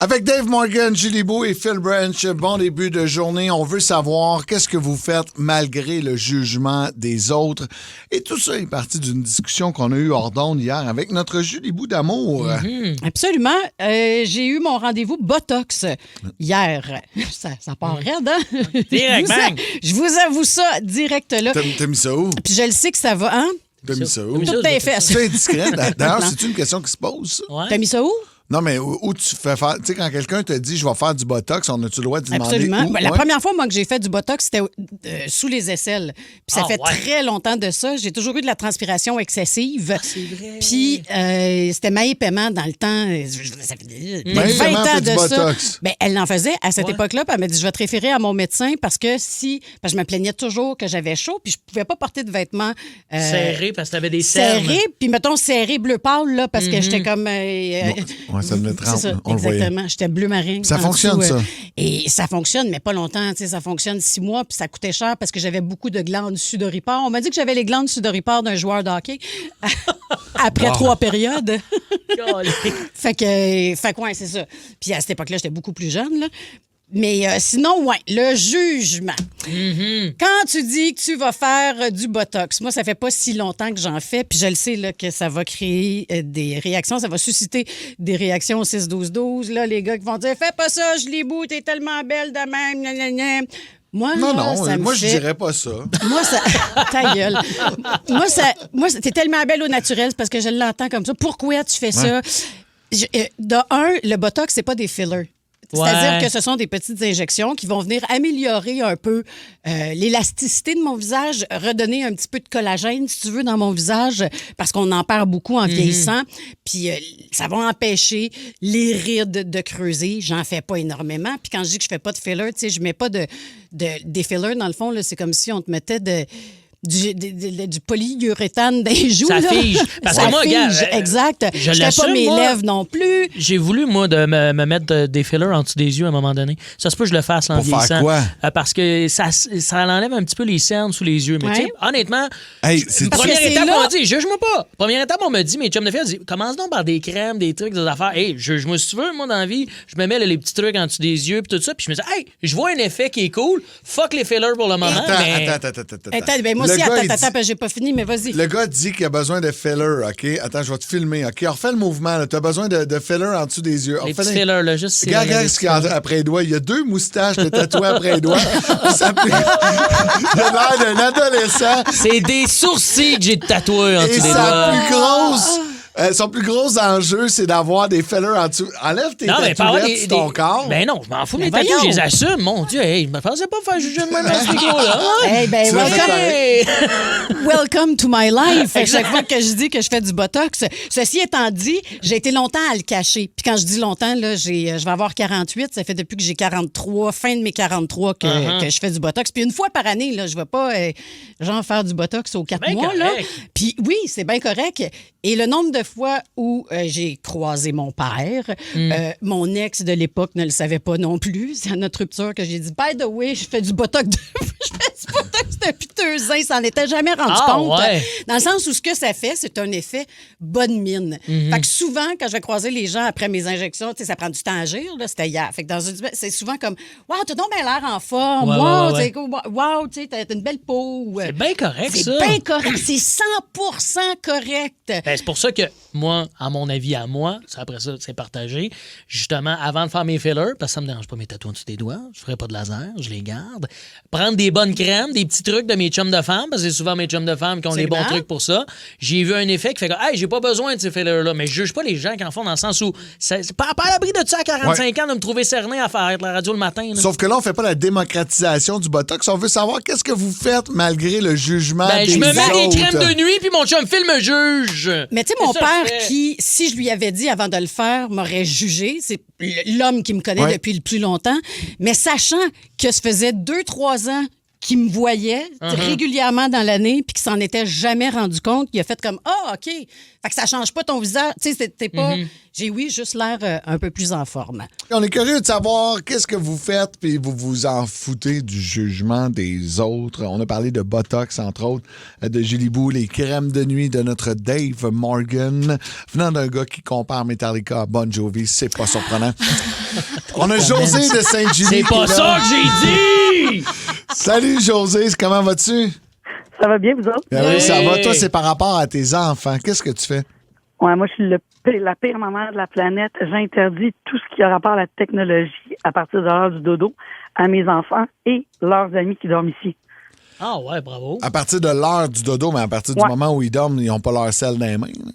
Avec Dave Morgan, Julie Beau et Phil Branch, bon début de journée. On veut savoir qu'est-ce que vous faites malgré le jugement des autres. Et tout ça est parti d'une discussion qu'on a eue hors d'onde hier avec notre Julie Beau d'amour. Absolument. J'ai eu mon rendez-vous Botox hier. Ça part raide, hein? Direct, bang! Je vous avoue ça direct là. T'as mis ça où? Puis je le sais que ça va, hein? T'as mis ça où? Tout est fait. C'est indiscret. D'ailleurs, c'est une question qui se pose, ça? Ouais. T'as mis ça où? Non, mais où tu fais faire... Tu sais, quand quelqu'un te dit « je vais faire du Botox », on a-tu le droit de demander Absolument. où? Ben, la Ouais. première fois, moi, que j'ai fait du Botox, c'était sous les aisselles. Puis ça fait très longtemps de ça. J'ai toujours eu de la transpiration excessive. C'est vrai. Puis c'était Maë Paiement dans le temps. Ça fait Maë 20 Paiement ans fait de du ça. Botox. Ben, elle en faisait à cette Ouais. époque-là. Puis elle m'a dit, je vais te référer à mon médecin parce que je me plaignais toujours que j'avais chaud puis je pouvais pas porter de vêtements Serré parce que t'avais des cernes. serrés. Puis mettons serré bleu pâle là, parce que j'étais comme... Ouais, ça me trempe. C'est ça, On le voyait. exactement. J'étais bleu marin. Ça en fonctionne, dessous, ça? Et ça fonctionne, mais pas longtemps. Tu sais, ça fonctionne 6 mois, puis ça coûtait cher parce que j'avais beaucoup de glandes sudoripores. On m'a dit que j'avais les glandes sudoripores d'un joueur de hockey après 3 périodes. fait que ouais, c'est ça. Puis à cette époque-là, j'étais beaucoup plus jeune, là. Mais sinon, ouais, le jugement. Quand tu dis que tu vas faire du Botox, moi, ça fait pas si longtemps que j'en fais, puis je le sais là, que ça va créer des réactions, ça va susciter des réactions au 6-12-12. Là, les gars qui vont dire « Fais pas ça, Julie Beau, t'es tellement belle de même, gna, gna, gna. » Moi, Non, là, ça me moi, je fait... dirais pas ça. Moi, ça... Ta gueule. Moi, t'es tellement belle au naturel, c'est parce que je l'entends comme ça. Pourquoi tu fais ça? De un, le Botox, c'est pas des fillers. C'est-à-dire Ouais. que ce sont des petites injections qui vont venir améliorer un peu l'élasticité de mon visage, redonner un petit peu de collagène, si tu veux, dans mon visage, parce qu'on en perd beaucoup en vieillissant. Puis ça va empêcher les rides de creuser. J'en fais pas énormément. Puis quand je dis que je fais pas de filler, tu sais, je mets pas des fillers, dans le fond, là, c'est comme si on te mettait du polyuréthane dans les joues. Ça là. fige. Parce Ça que moi, fige, regarde, exact. je Je l'assume, pas mes moi. lèvres non plus. J'ai voulu, moi, de me mettre des fillers en dessous des yeux à un moment donné. Ça se peut que je le fasse là, en Pour faire vieillissant. quoi? Parce que ça enlève un petit peu les cernes sous les yeux. Mais Ouais. tu sais, honnêtement, Hey, c'est Parce que première c'est étape, là- on m'a dit, juge-moi pas. Première étape, on m'a dit, mes chums de filles, dit, commence donc par des crèmes, des trucs, des affaires. Hey, juge-moi si tu veux, moi, dans la vie, je me mets là, les petits trucs en dessous des yeux, puis tout ça, puis je me dis, hey, je vois un effet qui est cool. Fuck les fillers pour le moment. mais... Attends. Attends, ben moi Le aussi, gars, il attends, dit- parce que j'ai pas fini, mais vas-y. Le gars dit qu'il a besoin de filler, OK? Attends, je vais te filmer, OK? Refais le mouvement, là. T'as besoin de filler en dessous des yeux. Les Refais petits fillers, là, juste... Regarde ce qu'il y a après les doigts. Il y a 2 moustaches de tatouées après les doigts. Ça pue. Il a l'air d'un adolescent. C'est des sourcils que j'ai tatoués en Et dessous des sa doigts. plus grosse... son plus gros enjeu, c'est d'avoir des fillers en dessous. Enlève tes Non, mais pas avoir tatouettes sur ton corps. Ben non, je m'en fous. Mes Ben tatous, je voyons. les assume. Mon Dieu, hey, je me pensais pas faire juger de même dans ce micro-là. Hey, ben, Tu l'as fait welcome, pareil. welcome to my life. À chaque fois que je dis que je fais du Botox. Ceci étant dit, j'ai été longtemps à le cacher. Puis quand je dis longtemps, là, je vais avoir 48. Ça fait depuis que j'ai 43, fin de mes 43, que je fais du Botox. Puis une fois par année, là, je ne vais pas genre faire du Botox aux 4 Ben mois. Là. correct. Puis oui, c'est bien correct. Et le nombre de fois où j'ai croisé mon père, mon ex de l'époque ne le savait pas non plus. C'est à notre rupture que j'ai dit, by the way, je fais du Botox depuis 2 ans. Il s'en était jamais rendu Ah, compte. ouais. Dans le sens où ce que ça fait, c'est un effet bonne mine. Fait que souvent, quand je vais croiser les gens après mes injections, tu sais, ça prend du temps à agir. Là, c'était hier. Fait que c'est souvent comme, wow, t'as donc bien l'air en forme. Ouais, wow, ouais, tu sais, wow, tu sais, t'as une belle peau. C'est bien correct, C'est ça. bien correct. C'est 100% correct. Ben, c'est pour ça que moi, à mon avis, à moi, c'est après ça, c'est partagé. Justement, avant de faire mes fillers, parce que ça me dérange pas mes tatouages en dessous des doigts, je ferai pas de laser, je les garde. Prendre des bonnes crèmes, des petits trucs de mes chums de femmes, parce que c'est souvent mes chums de femmes qui ont les bons Absolument. trucs pour ça. J'ai vu un effet qui fait que, hey, j'ai pas besoin de ces fillers-là. Mais je juge pas les gens qui en font dans le sens où, c'est pas à l'abri de ça à 45 ans de me trouver cerné à faire la radio le matin. Là. Sauf que là, on fait pas la démocratisation du Botox. On veut savoir qu'est-ce que vous faites malgré le jugement Ben, des je me mets autres. des crèmes de nuit, puis mon chum Phil me juge. Mais tu sais, C'est mon ça que je père, fais. qui, si je lui avais dit avant de le faire, m'aurait jugé. C'est l'homme qui me connaît Ouais. depuis le plus longtemps. Mais sachant que ça faisait 2-3 ans qu'il me voyait régulièrement dans l'année puis qu'il s'en était jamais rendu compte, il a fait comme « Ah, OK. » Fait que ça change pas ton visage. Tu sais, t'es pas... J'ai, oui, juste l'air un peu plus en forme. On est curieux de savoir qu'est-ce que vous faites, puis vous vous en foutez du jugement des autres. On a parlé de Botox, entre autres, de Gilibou, les crèmes de nuit de notre Dave Morgan. Venant d'un gars qui compare Metallica à Bon Jovi, c'est pas surprenant. On a José de Saint-Julie. C'est pas ça que j'ai dit! Salut José, comment vas-tu? Ça va bien, vous autres? Ben oui, ça va. Toi, c'est par rapport à tes enfants. Qu'est-ce que tu fais? Ouais, moi, je suis la pire maman de la planète. J'interdis tout ce qui a rapport à la technologie à partir de l'heure du dodo à mes enfants et leurs amis qui dorment ici. Ah ouais, bravo. À partir de l'heure du dodo, mais à partir du moment où ils dorment, ils n'ont pas leur sel dans les mains. Là.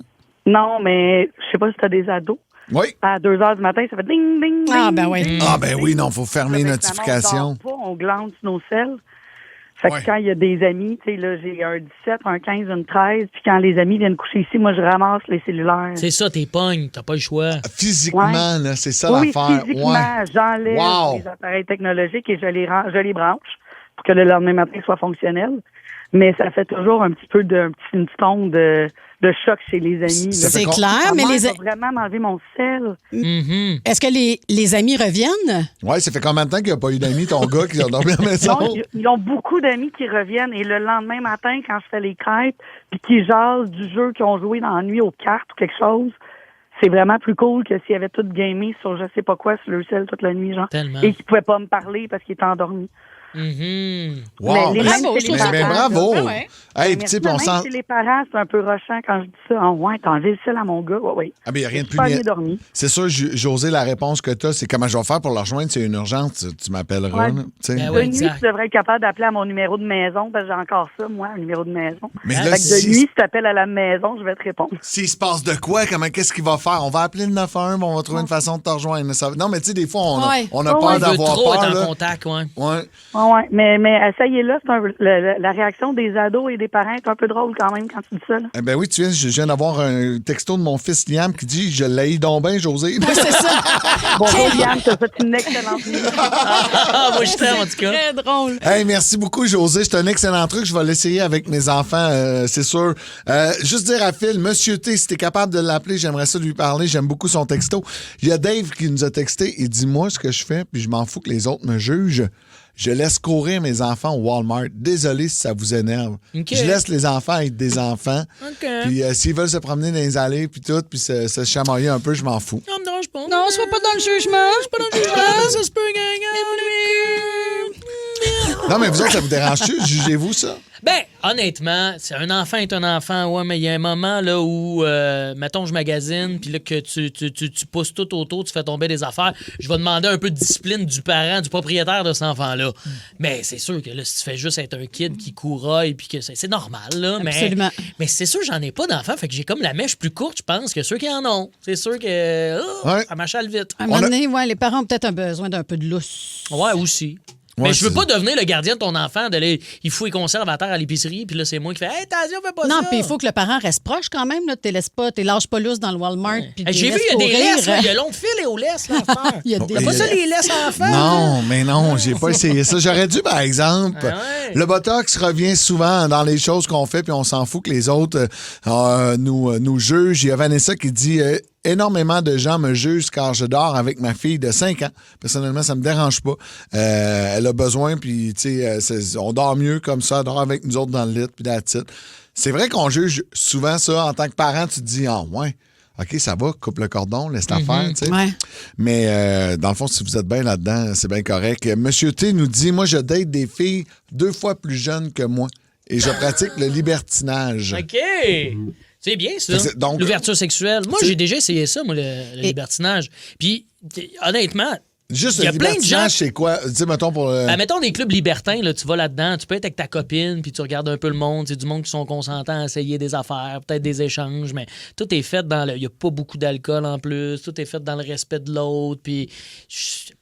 Non, mais je sais pas si tu as des ados. Oui. À 2 heures du matin, ça fait ding, ding, ding. Ah, ben oui. Ah, ben oui, non, il faut fermer les Là, notifications. On dort pas, on glande sur nos selles. Fait que quand il y a des amis, tu sais, là, j'ai un 17, un 15, une 13, puis quand les amis viennent coucher ici, moi, je ramasse les cellulaires. C'est ça, t'es pognes, t'as pas le choix. Physiquement, là, c'est ça Oui, l'affaire. physiquement, Ouais. j'enlève Wow. les appareils technologiques et je les branche pour que le lendemain matin soit fonctionnel. Mais ça fait toujours un petit peu une petite onde de choc chez les amis. Ça là. fait C'est con- clair, Ma mais mère les... va vraiment m'enlever mon sel. Mhm. Est-ce que les amis reviennent? Ouais, ça fait combien de temps qu'il n'y a pas eu d'amis, ton gars, qui a dormi à la maison? Non, ils ont beaucoup d'amis qui reviennent et le lendemain matin, quand je fais les crêpes, puis qui jasent du jeu qu'ils ont joué dans la nuit aux cartes ou quelque chose, c'est vraiment plus cool que s'ils avaient tout gamé sur je sais pas quoi sur le sel toute la nuit, genre. Tellement. Et qu'ils pouvaient pas me parler parce qu'ils étaient endormis. Mhm. Wow, Mais les mais- mêmes Bravo, chez je les trouve ça mais parents, bravo! Ah ouais. Hey, puis tu sais, puis on Même sent... chez les parents, c'est un peu rushant quand je dis ça. Ah ouais, t'as enlevé le sel à mon gars. Ouais, ouais. Ah, ben, il n'y a rien de plus Pas bien. bien dormi. C'est sûr, José, la réponse que tu as, c'est comment je vais faire pour le rejoindre? C'est une urgence, tu m'appelleras. Ouais. là, tu sais. Ben De oui, nuit, exact. tu devrais être capable d'appeler à mon numéro de maison, parce que j'ai encore ça, moi, un numéro de maison. Mais Fait là, que de si- nuit, si tu appelles à la maison, je vais te répondre. S'il se passe de quoi, qu'est-ce qu'il va faire? On va appeler le 911, mais on va trouver une façon de te rejoindre. Non, mais tu sais, des fois, on a Ouais. peur Ouais. Il veut d'avoir trop peur. être en Là. contact, ouais. Ouais. Ouais, mais ça y est là, la réaction des ados et des parents est un peu drôle quand même quand tu dis ça. Là. Eh ben oui, je viens d'avoir un texto de mon fils Liam qui dit « Je l'ai donc bien, José. » C'est ça. Bonjour Yann, tu as fait une excellente nuit. Ah, moi, je t'aime, en tout cas. Très drôle. Hey, merci beaucoup, José. C'est un excellent truc. Je vais l'essayer avec mes enfants, c'est sûr. Juste dire à Phil, Monsieur T, si t'es capable de l'appeler, j'aimerais ça lui parler. J'aime beaucoup son texto. Il y a Dave qui nous a texté. Il dit, moi, ce que je fais, puis je m'en fous que les autres me jugent, je laisse courir mes enfants au Walmart. Désolé si ça vous énerve. OK. Je laisse les enfants être des enfants. OK. Puis s'ils veulent se promener dans les allées, puis tout, puis se chamailler un peu, je m'en fous. Non, me dérange pas. Non, sois pas dans le jugement. pas dans le jugement, ça se peut, gang. Non, mais vous autres, ça vous dérange-tu? Jugez-vous ça? Ben, honnêtement, c'est un enfant est un enfant, ouais, mais il y a un moment là où, mettons, je magasine, puis là, que tu pousses tout autour, tu fais tomber des affaires, je vais demander un peu de discipline du parent, du propriétaire de cet enfant-là. Mais c'est sûr que là, si tu fais juste être un kid qui couraille, puis que c'est normal, là. Absolument. Mais c'est sûr, j'en ai pas d'enfants, fait que j'ai comme la mèche plus courte, je pense, que ceux qui en ont. C'est sûr que Ouais. ça m'achale vite. À un moment donné, ouais, les parents ont peut-être un besoin d'un peu de lousse. Ouais, aussi. Ouais, Mais je veux c'est- pas devenir le gardien de ton enfant, il fout les conservateurs à l'épicerie, puis là, c'est moi qui fais Hey, attention, fais pas Non, ça. puis il faut que le parent reste proche quand même. Tu ne lâches pas lousse dans le Walmart. puis Hey, j'ai t'es vu, il y a des laisses courir. laisses, là. Il y a long de fil et aux laisses, là, à faire. Il y a T'as des- pas ça, les laisses à faire? Non, mais non, j'ai pas essayé ça. J'aurais dû, par exemple. Ah ouais. Le Botox revient souvent dans les choses qu'on fait, puis on s'en fout que les autres nous jugent. Il y a Vanessa qui dit énormément de gens me jugent car je dors avec ma fille de 5 ans. Personnellement, ça me dérange pas. Elle a besoin, puis tu sais, on dort mieux comme ça, elle dort avec nous autres dans le lit, puis that's it. C'est vrai qu'on juge souvent ça. En tant que parent, tu te dis, ah ouais, OK, ça va, coupe le cordon, laisse ta faire, tu sais. Ouais. Mais dans le fond, si vous êtes bien là-dedans, c'est bien correct. Monsieur T nous dit, moi, je date des filles 2 fois plus jeunes que moi et je pratique le libertinage. OK. C'est bien, ça. Donc, l'ouverture sexuelle. Moi, t'sais- j'ai déjà essayé ça, moi, le libertinage. Puis, honnêtement, Juste il y le a plein de libertinage, gens- c'est quoi? Dis, mettons, pour le... ben, mettons des clubs libertins, là, tu vas là-dedans, tu peux être avec ta copine, puis tu regardes un peu le monde, c'est du monde qui sont consentants à essayer des affaires, peut-être des échanges, mais tout est fait dans le... Il n'y a pas beaucoup d'alcool en plus, tout est fait dans le respect de l'autre, puis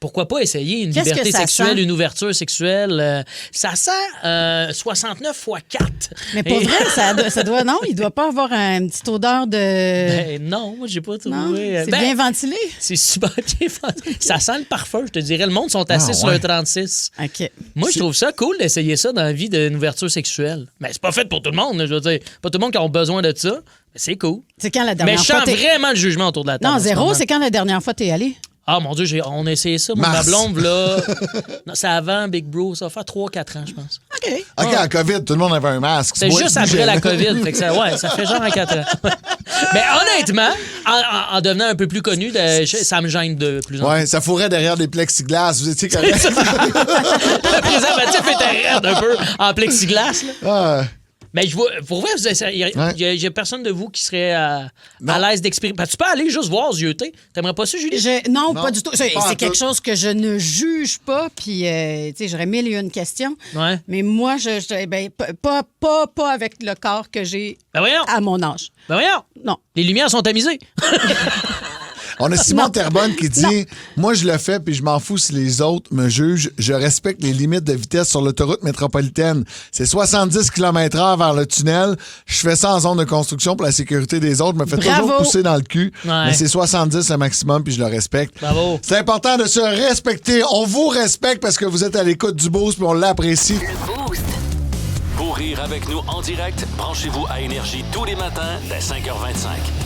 pourquoi pas essayer une Qu'est-ce liberté que ça sexuelle, sent? une ouverture sexuelle? Ça sent 69 x 4. Mais pour Et- vrai, ça doit. Non, il doit pas avoir une petite odeur de. Ben, non, moi, j'ai pas trouvé. non, c'est Ben, bien ventilé. c'est super bien fait. Ça sent le parfum, je te dirais. Le monde sont assis sur ouais. le 36. OK. Moi, je trouve ça cool d'essayer ça dans la vie d'une ouverture sexuelle. Mais c'est pas fait pour tout le monde, là, je veux dire. Pas tout le monde qui a besoin de ça. C'est cool. C'est quand la Mais dernière je fois sens vraiment le jugement autour de la table. Non, en ce zéro, moment. c'est quand la dernière fois t'es allé? Ah, mon Dieu, on a essayé ça. Moi, ma Mars. blonde, là. Non, c'est avant Big Bro. Ça va faire 3-4 ans, je pense. OK. OK, en COVID, tout le monde avait un masque. C'est juste après la COVID. Fait que ça fait genre en 4 ans. Mais honnêtement, en devenant un peu plus connu, ça me gêne de plus en plus. Ouais, ça fourrait derrière des plexiglas. Vous étiez correct. Le préservatif était raide un peu en plexiglas. Là. Ah, Mais je vois, pour vrai, il y a personne de vous qui serait à l'aise d'expérimenter. Parce que tu peux aller juste voir zioter. T'aimerais pas ça, Julie? Non, pas du tout. C'est pas en quelque tout. chose que je ne juge pas. Puis, tu sais, j'aurais 1001 questions. Ouais. Mais moi, pas avec le corps que j'ai Ben voyons. à mon âge. Ben voyons. Non. Les lumières sont tamisées. on a Simon Non. Terrebonne qui dit moi, je le fais puis je m'en fous si les autres me jugent. Je respecte les limites de vitesse sur l'autoroute métropolitaine. C'est 70 km/h vers le tunnel. Je fais ça en zone de construction pour la sécurité des autres. Je me fais Bravo. toujours pousser dans le cul. Ouais. Mais c'est 70 le maximum puis je le respecte. Bravo. C'est important de se respecter. On vous respecte parce que vous êtes à l'écoute du Boost puis on l'apprécie. Le Boost. Pour rire avec nous en direct, branchez-vous à Énergie tous les matins dès 5h25.